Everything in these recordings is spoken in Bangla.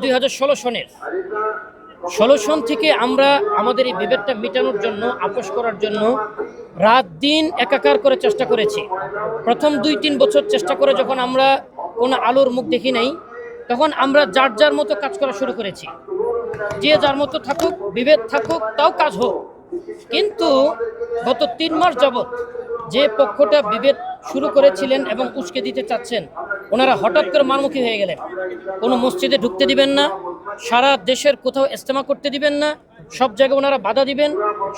2016 সনের 16 সন থেকে আমরা আমাদের এই বিভেদটা মেটানোর জন্য, আপোষ করার জন্য রাত দিন একাকার করে চেষ্টা করেছি। প্রথম 2-3 বছর চেষ্টা করে যখন আমরা কোনো আলোর মুখ দেখি নাই, তখন আমরা যার যার মতো কাজ করা শুরু করেছি। যে যার মতো থাকুক, বিভেদ থাকুক, তাও কাজ হোক। কিন্তু গত 3 মাস যাবৎ যে পক্ষটা বিভেদ শুরু করেছিলেন এবং উস্কে দিতে চাচ্ছেন, ওনারা হঠাৎ করে মারমুখী হয়ে গেলেন। কোনো মসজিদে ঢুকতে দিবেন না, সারা দেশের কোথাও ইজতেমা করতে দিবেন না, সব জায়গায় ওনারা বাধা দিবেন।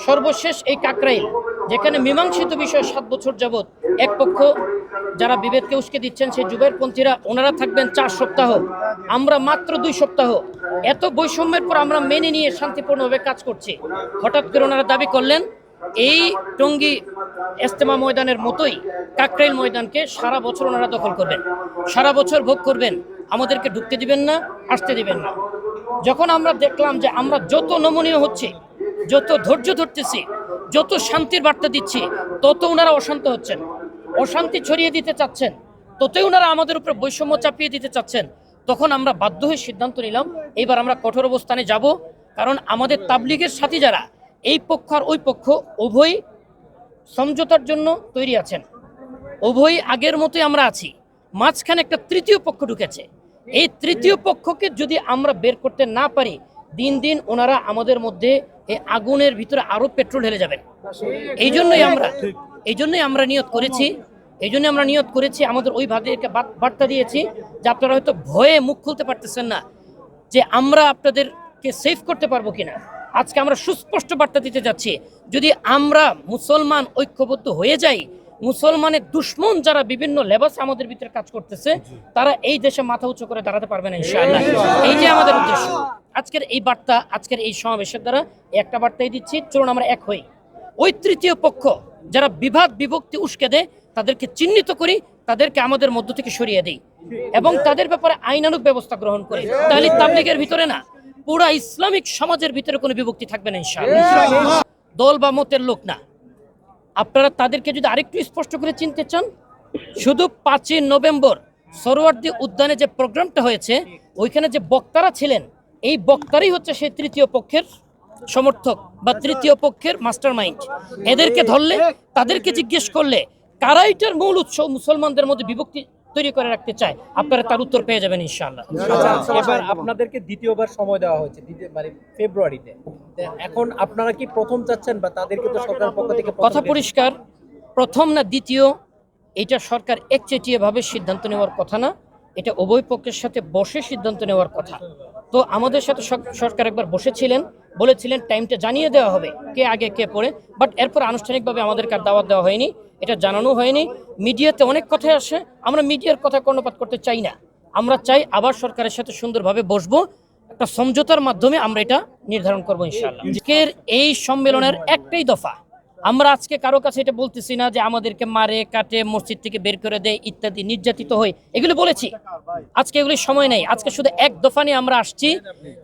সর্বশেষ এই কাকরাইল, যেখানে মীমাংসিত বিষয় 7 বছর যাবৎ এক পক্ষ যারা বিভেদকে উস্কে দিচ্ছেন, সেই যুগেরপন্থীরা, ওনারা থাকবেন 4 সপ্তাহ, আমরা মাত্র 2 সপ্তাহ। এত বৈষম্যের পর আমরা মেনে নিয়ে শান্তিপূর্ণভাবে কাজ করছি। হঠাৎ করে ওনারা দাবি করলেন এই টঙ্গী ইজতেমা ময়দানের মতোই কাকরাইল ময়দানকে সারা বছর ওনারা দখল করবেন, সারা বছর ভোগ করবেন, আমাদেরকে ঢুকতে দিবেন না, আসতে দিবেন না। যখন আমরা দেখলাম যে আমরা যত নমনীয় হচ্ছে, যত ধৈর্য ধরতেছি, যত শান্তির বার্তা দিচ্ছি, তত ওনারা অশান্ত হচ্ছেন, অশান্তি ছড়িয়ে দিতে চাচ্ছেন, ততই ওনারা আমাদের উপর বৈষম্য চাপিয়ে দিতে চাচ্ছেন। তখন আমরা বাধ্য হয়ে সিদ্ধান্ত নিলাম এবার আমরা কঠোর অবস্থানে যাব। কারণ আমাদের তাবলিগের সাথী যারা, এই পক্ষ আর ওই পক্ষ উভয় সমঝোতার জন্য তৈরি আছেন, উভয় আগের মতোই আমরা আছি। মাঝখানে একটা তৃতীয় পক্ষ ঢুকেছে। এই তৃতীয় পক্ষকে যদি আমরা বের করতে না পারি, দিন দিন ওনারা আমাদের মধ্যে এই আগুনের ভিতরে আরো পেট্রোল ঢেলে যাবেন। এই জন্যই আমরা নিয়ত করেছি, আমাদের ওই ভাইদেরকে বার্তা দিয়েছি যে আপনারা হয়তো ভয়ে মুখ খুলতে পারতেছেন না, যে আমরা আপনাদেরকে সেভ করতে পারবো কিনা। আজকে আমরা সুস্পষ্ট বার্তা দিতে যাচ্ছি, যদি আমরা মুসলমান ঐক্যবদ্ধ হয়ে যাই, মুসলমানের দুশ্মন যারা বিভিন্ন লেবাস আমাদের ভিতরে কাজ করতেছে, তারা এই দেশে মাথা উঁচু করে দাঁড়াতে পারবে না ইনশাআল্লাহ। এই যে আমাদের উদ্দেশ্য আজকের এই বার্তা, আজকের এই সমাবেশের দ্বারা একটা বার্তাই দিচ্ছি, চলুন আমরা এক হই। ওই তৃতীয় পক্ষ যারা বিভাদ বিভক্তি উস্কে দেয়, তাদেরকে চিহ্নিত করি, তাদেরকে আমাদের মধ্য থেকে সরিয়ে দেই এবং তাদের ব্যাপারে আইনানুগ ব্যবস্থা গ্রহণ করি। তাহলে তাবলীগের ভিতরে না, পুরা ইসলামিক সমাজের ভিতরে কোনো বিভক্তি থাকবে না ইনশাআল্লাহ। দল বা মতের লোক না। আপনারা তাদেরকে যদি আরেকটু স্পষ্ট করে চিনতে চান, শুধু 5ই নভেম্বর সরোয়ার্দী উদ্যানে যে প্রোগ্রামটা হয়েছে, ওইখানে যে বক্তারা ছিলেন, এই বক্তারাই হচ্ছে সেই তৃতীয় পক্ষের সমর্থক বা তৃতীয় পক্ষের মাস্টার মাইন্ড। এদেরকে ধরলে, তাদেরকে জিজ্ঞেস করলে কারা এটার মূল উৎস মুসলমানদের মধ্যে বিভক্তি তৈরি করে রাখতে চায়, আপনারা তার উত্তর পেয়ে যাবেন ইনশাআল্লাহ। এবার আপনাদেরকে দ্বিতীয়বার সময় দেওয়া হয়েছে, মানে ফেব্রুয়ারিতে। এখন আপনারা কি প্রথম চাচ্ছেন, বা তাদেরকে তো সরকার পক্ষ থেকে কথা পরিষ্কার, প্রথম না দ্বিতীয়, এটা সরকার একচেটিয়া ভাবে সিদ্ধান্ত নেওয়ার কথা না, এটা উভয় পক্ষের সাথে বসে সিদ্ধান্ত নেওয়ার কথা। তো আমাদের সাথে সরকার একবার বসেছিলেন, বলেছিলেন টাইমটা জানিয়ে দেওয়া হবে, কে আগে কে পরে, বাট এরপর আনুষ্ঠানিকভাবে আমাদেরকে আর দাওয়াত দেওয়া হয়নি, এটা জানানো হয়নি। মিডিয়াতে অনেক কথাই আসে, আমরা মিডিয়ার কথা কর্ণপাত করতে চাই না। আমরা চাই আবার সরকারের সাথে সুন্দরভাবে বসবো, একটা সমঝোতার মাধ্যমে আমরা এটা নির্ধারণ করবো ইনশাআল্লাহ। আজকের এই সম্মেলনের একটাই দফা, আমরা আজকে কারো কাছে এটা বলতেছি না যে আমাদেরকে মারে কাটে, মসজিদ থেকে বের করে দেয় ইত্যাদি, নির্যাতিত হই, এগুলো বলেছি। আজকে এগুলি সময় নেই। আজকে শুধু এক দফা নিয়ে আমরা আসছি,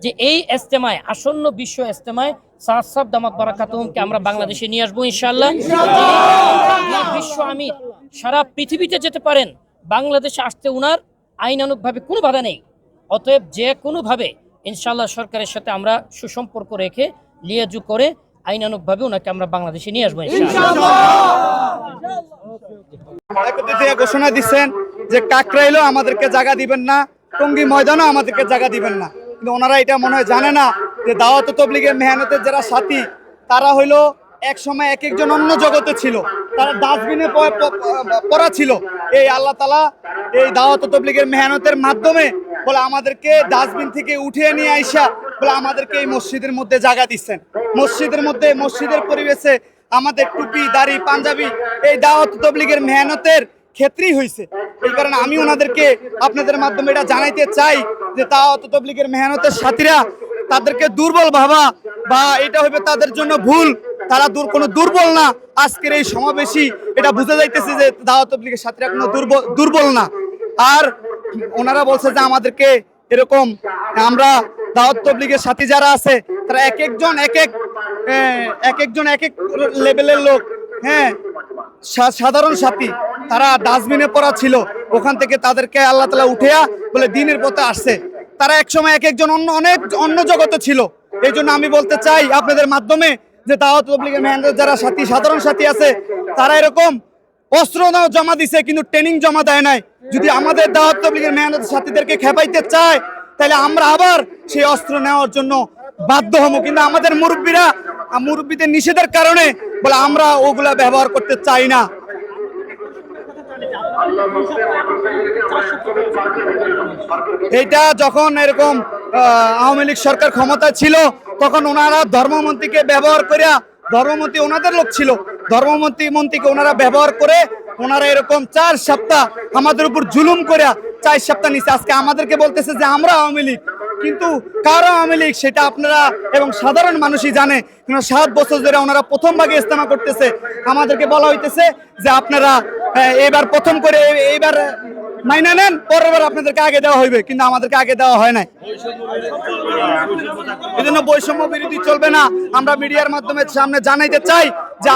যে এই ইজতেমায়, আসন্ন বিশ্ব ইজতেমায় সাহাব দামাত বারাকাতুহুমকে আমরা বাংলাদেশে নিয়ে আসবো ইনশাআল্লাহ। বিশ্ব আমির সারা পৃথিবীতে যেতে পারেন, বাংলাদেশে আসতে উনার আইনানুগভাবে কোনো বাধা নেই। অতএব যে কোনোভাবে ইনশাআল্লাহ সরকারের সাথে আমরা সুসম্পর্ক রেখে, লিয়াজু করে আইনানুগভাবে ওনাকে আমরা বাংলাদেশে নিয়ে আসবো ইনশাআল্লাহ। ঘোষণা দিচ্ছেন যে কাকরাইলও আমাদেরকে জায়গা দিবেন না, টঙ্গী ময়দানও আমাদেরকে জায়গা দিবেন না। কিন্তু ওনারা এটা মনে হয় জানে না যে দাওয়াত তাবলীগের মেহনতের যারা সাথী, তারা হইলো এক সময় এক একজন অন্য জগতে ছিল, তারা ডাস্টবিনে পড়া ছিল। এই আল্লাহ তাআলা এই দাওয়াত তাবলীগের মেহনতের মাধ্যমে বলে আমাদেরকে ডাস্টবিন থেকে উঠিয়ে নিয়ে আইসা বলে আমাদেরকে এই মসজিদের মধ্যে জায়গা দিচ্ছেন। মসজিদের মধ্যে, মসজিদের পরিবেশে আমাদের টুপি দাড়ি পাঞ্জাবি এই দাওয়াত তাবলীগের মেহনতের ক্ষেত্রেই হয়েছে। এই কারণে আমি ওনাদেরকে আপনাদের মাধ্যমে এটা জানাইতে চাই যে দাওয়াত তাবলীগের মেহনতের সাথীরা, তাদেরকে দুর্বল ভাবা বা এটা হবে তাদের জন্য ভুল, তারা কোনো দুর্বল না। আজকের এই সমাবেশই এটা বুঝে যাইতেছে যে দাওয়াত তাবলীগের সাথীরা কোনো দুর্বল না। আর ওনারা বলছে যে আমাদেরকে এরকম, আমরা দাওয়াত তাবলীগের সাথী যারা আছে, তারা এক একজন এক এক লেভেলের লোক। হ্যাঁ, সাধারণ সাথী, তারা ডাস্টবিনে পড়া ছিল, ওখান থেকে তাদেরকে আল্লাহ তাআলা উঠেয়া বলে দিনের পথে আসছে। তারা একসময় এক একজন অনেক অন্য জগতে ছিল। এই জন্য আমি বলতে চাই আপনাদের মাধ্যমে যে দাওয়াত তাবলীগের মেহনতের যারা সাথী, সাধারণ সাথী আছে, তারা এরকম অস্ত্র জমা দিছে কিন্তু ট্রেনিং জমা দেয় নাই। যদি আমাদের দাওয়াত তাবলীগের মেহনতের সাথীদেরকে খেপাইতে চায় তাহলে আমরা আবার সেই অস্ত্র নেওয়ার জন্য বাধ্য হবো। কিন্তু আমাদের মুরব্বীদের নিষেধের কারণে বলে আমরা ওগুলা ব্যবহার করতে চাই না। এইটা যখন এরকম আওয়ামী লীগ সরকার ক্ষমতায় ছিল তখন ওনারা ধর্মমন্ত্রীকে ব্যবহার করে, ধর্মমন্ত্রী ওনাদের লোক ছিল, মন্ত্রীকে ওনারা ব্যবহার করে ওনারা এরকম 4 সপ্তাহ আমাদের উপর জুলুম করে 4 সপ্তাহ নিচে আজকে আমাদেরকে বলতেছে যে আমরা আওয়ামী লীগ। কিন্তু কারা আওয়ামী লীগ সেটা আপনারা এবং সাধারণ মানুষই জানে। 7 বছর ধরে ওনারা প্রথম ভাগে ইস্তেমা করতেছে, আমাদেরকে বলা হইতেছে যে আপনারা এবার প্রথম করে এইবার মাইনা নেন, পরের বার আপনাদেরকে আগে দেওয়া হইবে, কিন্তু আমাদেরকে আগে দেওয়া হয় নাই। এই জন্য বৈষম্য বিরোধী চলবে না। আমরা মিডিয়ার মাধ্যমে সামনে জানাইতে চাই যে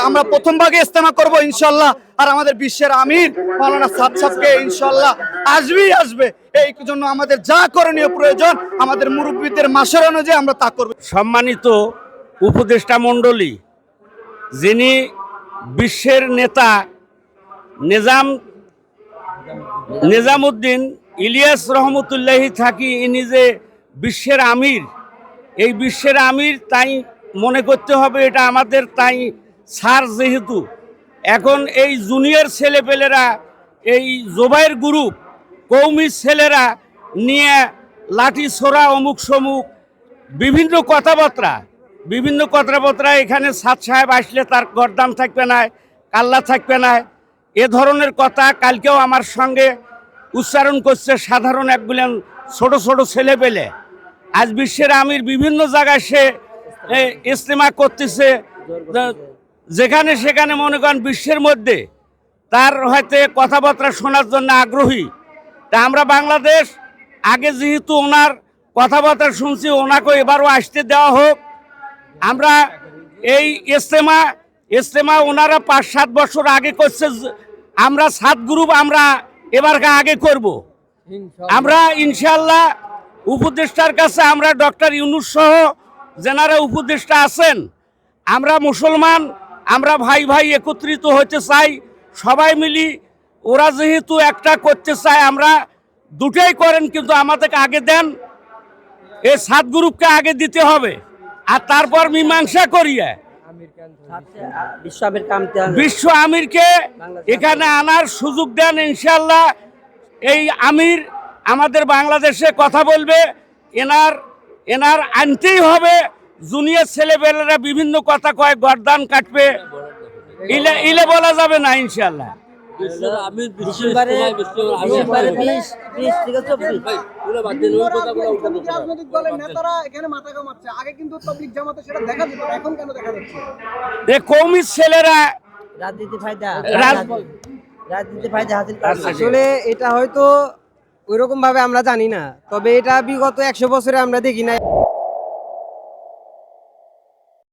আমরা প্রথম ভাগে ইস্তেমা করব ইনশাল্লাহ, আর আমাদের বিশ্বের আমির মাওলানা সাদ সাহেবকে ইনশাল্লাহ আসবে। এই জন্য আমাদের যা করণীয় প্রয়োজন আমাদের মুরব্বীদের মাসের অনুযায়ী আমরা তা করব। সম্মানিত উপদেষ্টা মণ্ডলী, যিনি বিশ্বের নেতা নিজামুদ্দিন ইলিয়াস রহমতুল্লাহি থাকি, ইনি যে বিশ্বের আমির, এই বিশ্বের আমির তাই মনে করতে হবে এটা আমাদের তাই স্যার। যেহেতু এখন এই জুনিয়র ছেলেপেলেরা, এই জোবাইর গ্রুপ কৌমি ছেলেরা নিয়ে লাঠি ছোড়া অমুক সমুক বিভিন্ন কথাবার্তা এখানে সাদ সাহেব আসলে তার গরদান থাকবে না, কাল্লা থাকবে না, এ ধরনের কথা কালকেও আমার সঙ্গে উচ্চারণ করছে সাধারণ একগুলেন ছোট ছোট ছেলেপেলে। আজ বিশ্বের আমির বিভিন্ন জায়গায় সে ইস্তেমা করতেছে, যেখানে সেখানে মনে করেন বিশ্বের মধ্যে তার হয়তো কথাবার্তা শোনার জন্য আগ্রহী। তা আমরা বাংলাদেশ আগে যেহেতু ওনার কথাবার্তা শুনছি, ওনাকে এবারও আসতে দেওয়া হোক। আমরা এই ইস্তেমা ওনারা 5-7 বছর আগে করছে, আমরা 7 গ্রুপ আমরা এবার আগে করব। আমরা ইনশাল্লাহ উপদেষ্টার কাছে আমরা ডক্টর ইউনূস সহ যেনারা উপদেষ্টা আছেন, আমরা মুসলমান, আমরা ভাই ভাই একত্রিত হতে চাই, সবাই মিলি। ওরা যেহেতু একটা করতে চায়, আমরা দুটাই করেন, কিন্তু আমাদেরকে আগে দেন। এই 7 গ্রুপকে আগে দিতে হবে, আর তারপর মীমাংসা করিয়ে বিশ্ব আমিরকে এখানে আনার সুযোগ দেন। ইনশাল্লাহ এই আমির আমাদের বাংলাদেশে কথা বলবে, এনার আনতেই হবে। জুনিয়র ছেলেবেলেরা বিভিন্ন কথা কয়, গরদান কাটবে, ইলে বলা যাবে না ইনশাল্লাহ। কৌমি ছেলেরা আসলে এটা হয়তো ওইরকম ভাবে আমরা জানি না, তবে এটা বিগত 100 বছরে আমরা দেখি না।